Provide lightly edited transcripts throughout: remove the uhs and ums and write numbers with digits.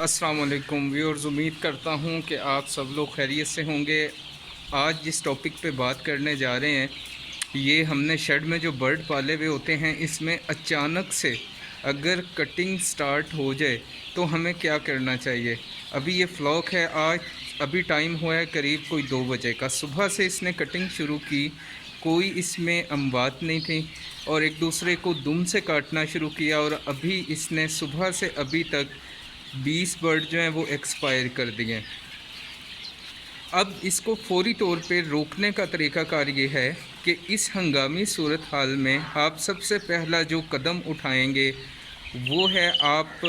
अस्सलाम वालेकुम व्यूअर्स, उम्मीद करता हूँ कि आप सब लोग खैरियत से होंगे। आज जिस टॉपिक पे बात करने जा रहे हैं, ये हमने शेड में जो बर्ड पाले हुए होते हैं, इसमें अचानक से अगर कटिंग स्टार्ट हो जाए तो हमें क्या करना चाहिए। अभी ये फ्लॉक है, आज अभी टाइम हुआ है करीब कोई 2 बजे का। सुबह से इसने कटिंग शुरू की, कोई इसमें अमवात नहीं थी और एक दूसरे को दुम से काटना शुरू किया और अभी इसने सुबह से अभी तक 20 बर्ड जो हैं वो एक्सपायर कर दिए। अब इसको फौरी तौर पे रोकने का तरीक़ाकार ये है कि इस हंगामी सूरत हाल में आप सबसे पहला जो कदम उठाएंगे वो है, आप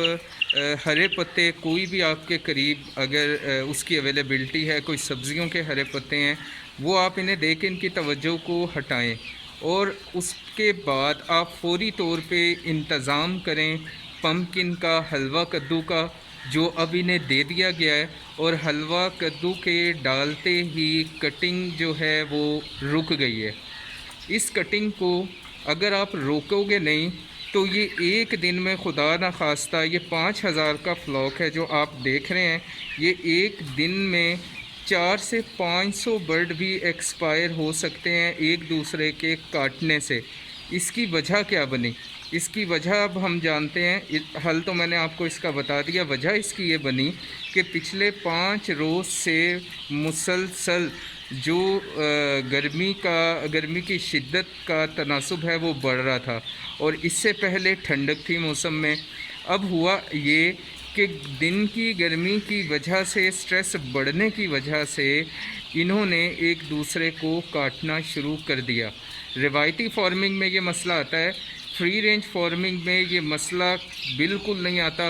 हरे पत्ते कोई भी आपके करीब अगर उसकी अवेलेबिलिटी है, कोई सब्ज़ियों के हरे पत्ते हैं, वो आप इन्हें दे के इनकी तवज्जो को हटाएं और उसके बाद आप फौरी तौर पे इंतज़ाम करें पम्पकिन का, हलवा कद्दू का, जो अब इन्हें दे दिया गया है। और हलवा कद्दू के डालते ही कटिंग जो है वो रुक गई है। इस कटिंग को अगर आप रोकोगे नहीं तो ये एक दिन में, खुदा ना खास्ता, ये 5000 का फ्लॉक है जो आप देख रहे हैं, ये एक दिन में 400 से 500 बर्ड भी एक्सपायर हो सकते हैं एक दूसरे के काटने से। इसकी वजह क्या बनी? इसकी वजह अब हम जानते हैं। हल तो मैंने आपको इसका बता दिया। वजह इसकी ये बनी कि पिछले 5 रोज़ से मुसलसल जो गर्मी की शिद्दत का तनासुब है वो बढ़ रहा था और इससे पहले ठंडक थी मौसम में। अब हुआ ये कि दिन की गर्मी की वजह से, स्ट्रेस बढ़ने की वजह से इन्होंने एक दूसरे को काटना शुरू कर दिया। रिवायती फार्मिंग में ये मसला आता है, फ्री रेंज फार्मिंग में ये मसला बिल्कुल नहीं आता।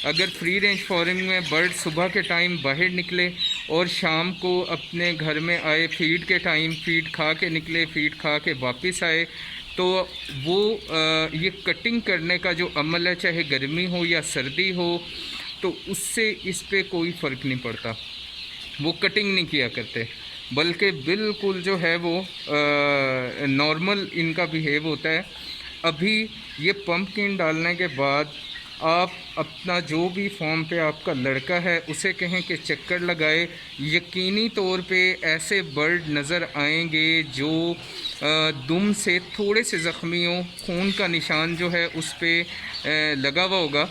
अगर फ्री रेंज फार्मिंग में बर्ड सुबह के टाइम बाहर निकले और शाम को अपने घर में आए, फीड के टाइम फीड खा के निकले, फीड खा के वापस आए, तो वो ये कटिंग करने का जो अमल है, चाहे गर्मी हो या सर्दी हो, तो उससे इस पे कोई फ़र्क नहीं पड़ता। वो कटिंग नहीं किया करते, बल्कि बिल्कुल जो है वो नॉर्मल इनका बिहेव होता है। अभी ये पम्पकिन डालने के बाद आप अपना जो भी फॉर्म पे आपका लड़का है उसे कहें कि चक्कर लगाए। यकीनी तौर पे ऐसे बर्ड नज़र आएंगे जो दुम से थोड़े से ज़ख्मी हो, खून का निशान जो है उस पर लगा हुआ होगा,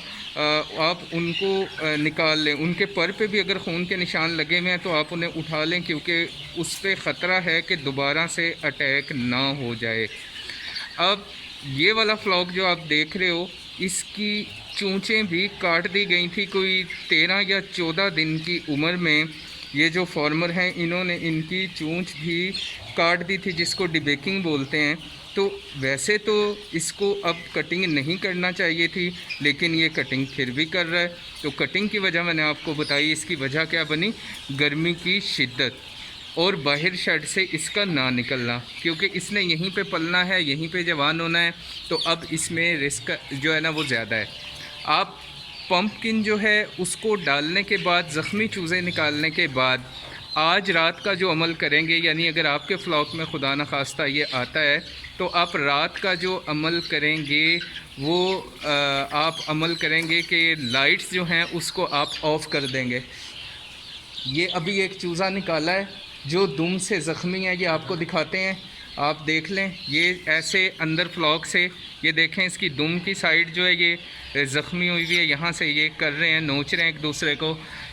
आप उनको निकाल लें। उनके पर पे भी अगर खून के निशान लगे हुए हैं तो आप उन्हें उठा लें, क्योंकि उस पर ख़तरा है कि दोबारा से अटैक ना हो जाए। अब ये वाला फ्लॉक जो आप देख रहे हो, इसकी चूंचें भी काट दी गई थी कोई 13 या 14 दिन की उम्र में। ये जो फार्मर हैं इन्होंने इनकी चूंच भी काट दी थी, जिसको डिबेकिंग बोलते हैं। तो वैसे तो इसको अब कटिंग नहीं करना चाहिए थी, लेकिन ये कटिंग फिर भी कर रहा है। तो कटिंग की वजह मैंने आपको बताई। इसकी वजह क्या बनी? गर्मी की शिद्दत और बाहर शेड से इसका ना निकलना, क्योंकि इसने यहीं पे पलना है, यहीं पे जवान होना है। तो अब इसमें रिस्क जो है ना वो ज़्यादा है। आप पम्पकिन जो है उसको डालने के बाद, ज़ख्मी चूज़े निकालने के बाद, आज रात का जो अमल करेंगे, यानी अगर आपके फ्लॉक में खुदा न खास्ता ये आता है, तो आप रात का जो अमल करेंगे वो आप अमल करेंगे कि लाइट्स जो हैं उसको आप ऑफ़ कर देंगे। ये अभी एक चूज़ा निकाला है जो दुम से ज़ख्मी है, ये आपको दिखाते हैं, आप देख लें। ये ऐसे अंदर फ्लॉक से, ये देखें इसकी दुम की साइड जो है ये ज़ख्मी हुई हुई है, यहाँ से ये कर रहे हैं, नोच रहे हैं एक दूसरे को।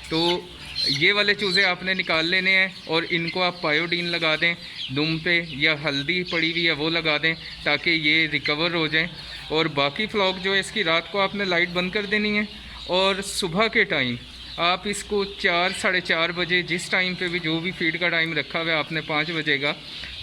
तो ये वाले चूज़े आपने निकाल लेने हैं और इनको आप पायोडीन लगा दें दुम पे, या हल्दी पड़ी हुई है वो लगा दें ताकि ये रिकवर हो जाएं। और बाकी फ्लॉक जो है इसकी रात को आपने लाइट बंद कर देनी है और सुबह के टाइम आप इसको 4 साढ़े 4 बजे, जिस टाइम पे भी जो भी फीड का टाइम रखा हुआ है आपने 5 बजे का,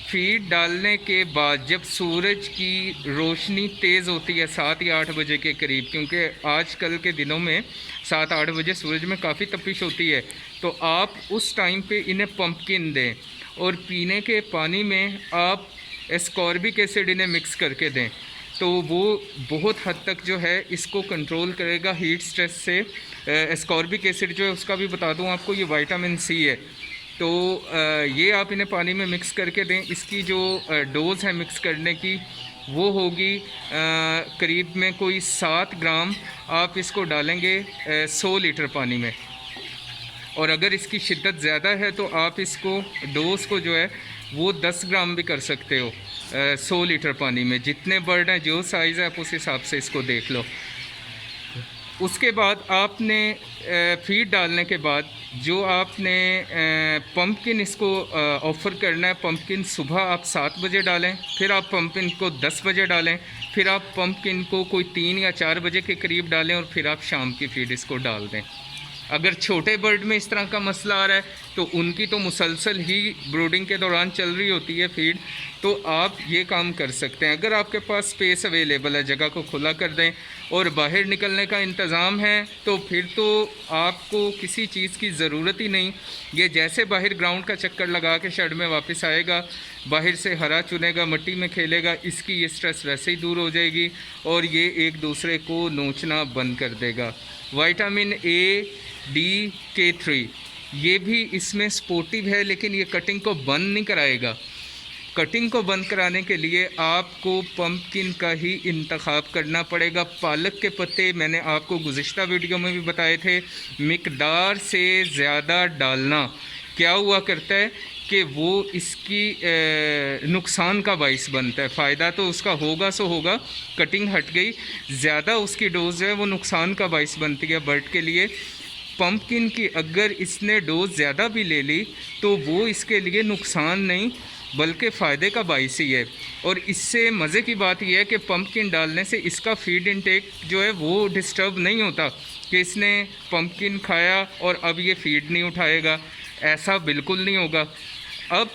फीड डालने के बाद जब सूरज की रोशनी तेज़ होती है 7 या 8 बजे के करीब, क्योंकि आजकल के दिनों में 7-8 बजे सूरज में काफ़ी तपिश होती है, तो आप उस टाइम पे इन्हें पम्पकिन दें और पीने के पानी में आप एस्कॉर्बिक एसिड इन्हें मिक्स करके दें। तो वो बहुत हद तक जो है इसको कंट्रोल करेगा हीट स्ट्रेस से। एस्कॉर्बिक एसिड जो है उसका भी बता दूं आपको, ये विटामिन सी है। तो ये आप इन्हें पानी में मिक्स करके दें। इसकी जो डोज़ है मिक्स करने की वो होगी करीब में कोई 7 ग्राम। आप इसको डालेंगे 100 लीटर पानी में। और अगर इसकी शिद्दत ज़्यादा है तो आप इसको डोज को जो है वो 10 ग्राम भी कर सकते हो 100 लीटर पानी में। जितने बर्ड हैं, जो साइज़ है, आप उस हिसाब से इसको देख लो। उसके बाद आपने फीड डालने के बाद जो आपने पंपकिन इसको ऑफ़र करना है। पंपकिन सुबह आप 7 बजे डालें, फिर आप पंपकिन को 10 बजे डालें, फिर आप पंपकिन को कोई 3 या 4 बजे के करीब डालें और फिर आप शाम की फीड इसको डाल दें। अगर छोटे बर्ड में इस तरह का मसला आ रहा है तो उनकी तो मुसलसल ही ब्रूडिंग के दौरान चल रही होती है फीड, तो आप ये काम कर सकते हैं। अगर आपके पास स्पेस अवेलेबल है, जगह को खुला कर दें और बाहर निकलने का इंतज़ाम है, तो फिर तो आपको किसी चीज़ की ज़रूरत ही नहीं। ये जैसे बाहर ग्राउंड का चक्कर लगा के शेड में वापस आएगा, बाहर से हरा चुनेगा, मिट्टी में खेलेगा, इसकी ये स्ट्रेस वैसे ही दूर हो जाएगी और ये एक दूसरे को नोचना बंद कर देगा। विटामिन A, D, K3 ये भी इसमें सपोर्टिव है, लेकिन ये कटिंग को बंद नहीं कराएगा। कटिंग को बंद कराने के लिए आपको पंपकिन का ही इंतखाब करना पड़ेगा। पालक के पत्ते मैंने आपको गुज़िश्ता वीडियो में भी बताए थे, मिकदार से ज़्यादा डालना क्या हुआ करता है कि वो इसकी नुकसान का बाइस बनता है। फ़ायदा तो उसका होगा सो होगा, कटिंग हट गई, ज़्यादा उसकी डोज़ है वो नुकसान का बाइस बनती है बर्ड के लिए। पंपकिन की अगर इसने डोज़ ज़्यादा भी ले ली तो वो इसके लिए नुकसान नहीं बल्कि फ़ायदे का बाइस ही है। और इससे मज़े की बात यह है कि पंपकिन डालने से इसका फीड इनटेक जो है वो डिस्टर्ब नहीं होता कि इसने पंपकिन खाया और अब ये फीड नहीं उठाएगा, ऐसा बिल्कुल नहीं होगा। अब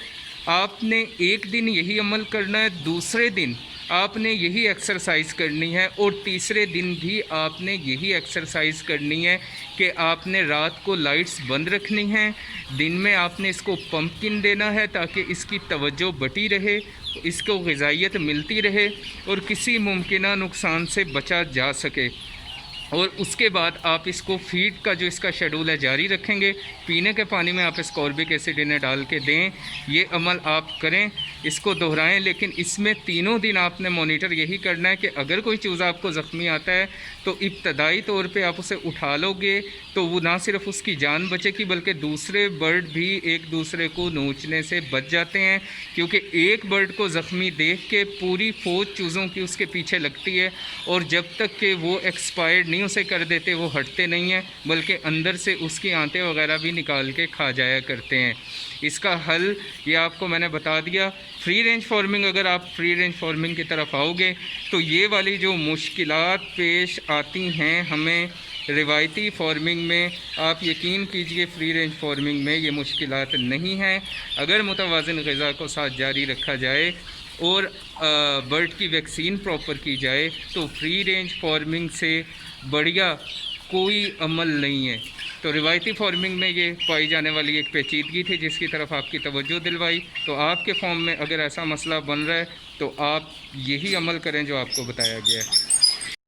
आपने एक दिन यही अमल करना है, दूसरे दिन आपने यही एक्सरसाइज करनी है और तीसरे दिन भी आपने यही एक्सरसाइज करनी है कि आपने रात को लाइट्स बंद रखनी हैं, दिन में आपने इसको पंपकिन देना है ताकि इसकी तवज्जो बटी रहे, इसको ग़िज़ाइयत मिलती रहे और किसी मुमकिना नुकसान से बचा जा सके। और उसके बाद आप इसको फीड का जो इसका शेड्यूल है जारी रखेंगे। पीने के पानी में आप स्कॉर्बिक एसिड इन्हें डाल के दें। ये अमल आप करें, इसको दोहराएं, लेकिन इसमें तीनों दिन आपने मॉनिटर यही करना है कि अगर कोई चूज़ा आपको ज़ख्मी आता है तो इब्तदाई तौर पे आप उसे उठा लोगे तो वो ना सिर्फ उसकी जान बचेगी बल्कि दूसरे बर्ड भी एक दूसरे को नोचने से बच जाते हैं, क्योंकि एक बर्ड को ज़ख्मी देख के पूरी फ़ौज चूज़ों की उसके पीछे लगती है और जब तक कि वो एक्सपायर्ड नहीं उसे कर देते वो हटते नहीं हैं, बल्कि अंदर से उसकी आंतें वगैरह भी निकाल के खा जाया करते हैं। इसका हल ये आपको मैंने बता दिया। फ्री रेंज फार्मिंग, अगर आप फ्री रेंज फार्मिंग की तरफ आओगे तो ये वाली जो मुश्किलात पेश आती हैं हमें रिवायती फार्मिंग में, आप यकीन कीजिए फ्री रेंज फार्मिंग में ये मुश्किलात नहीं हैं। अगर मुतवाज़िन ग़िज़ा को साथ जारी रखा जाए और बर्ड की वैक्सीन प्रॉपर की जाए तो फ्री रेंज फार्मिंग से बढ़िया कोई अमल नहीं है। तो रिवायती फार्मिंग में ये पाई जाने वाली एक पेचीदगी थी जिसकी तरफ आपकी तवज्जो दिलवाई। तो आपके फॉर्म में अगर ऐसा मसला बन रहा है तो आप यही अमल करें जो आपको बताया गया है।